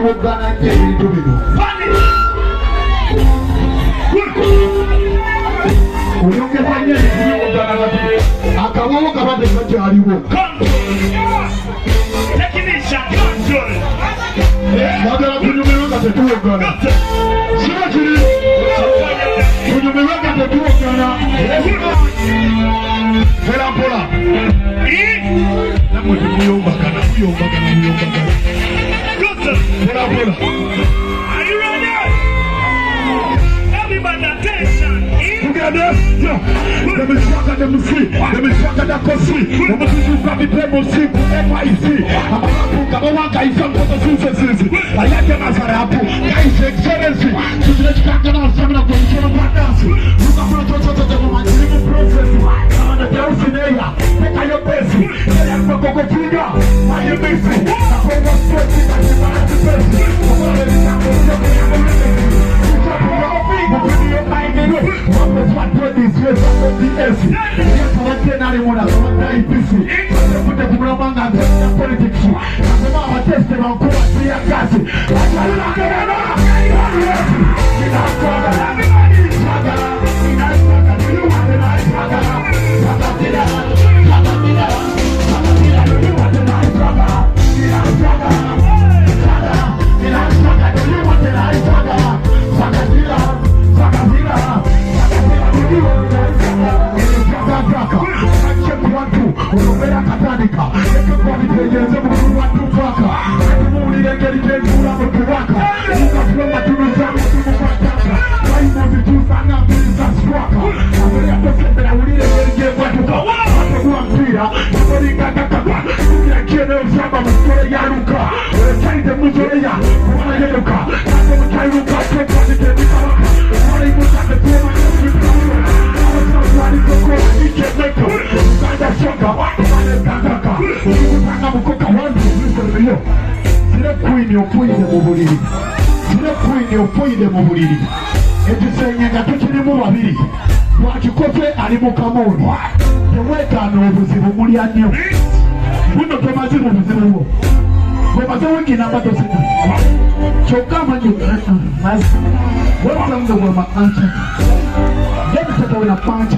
tuogana ebintu bino oyongeza nnyo ebituogana bati akawawo kabadde kakyaliwo bagala tunyumirwe nga tetuwogana kiba kiri tunyumirwe nga tetuwogana era mpola namwe temuyombagana muyombagana mpola Are you ready? Everybody attention. Together, let me talk at them see, let me talk at the coffee. Let me see you got the table see, FIC. I'm a guy from the synthesis. I like them as a rapper. Guys, excellency. So let's talk about some of the partners. Look up for the process. I'm the person there. Take your best. I'm a cocoa finger. Why you missing? I'm a sporting and the best. Opoyide mu buliri ekisenge nga tukirimu babiri bwakikofe ali mu kamooni teweetaana obuzibu mulya nnyo buno tomaze mu buzibu bwo bwemaze wiki namba tosina kyokka amanyi webuzamuze bwe mapanca yebiseka wena panca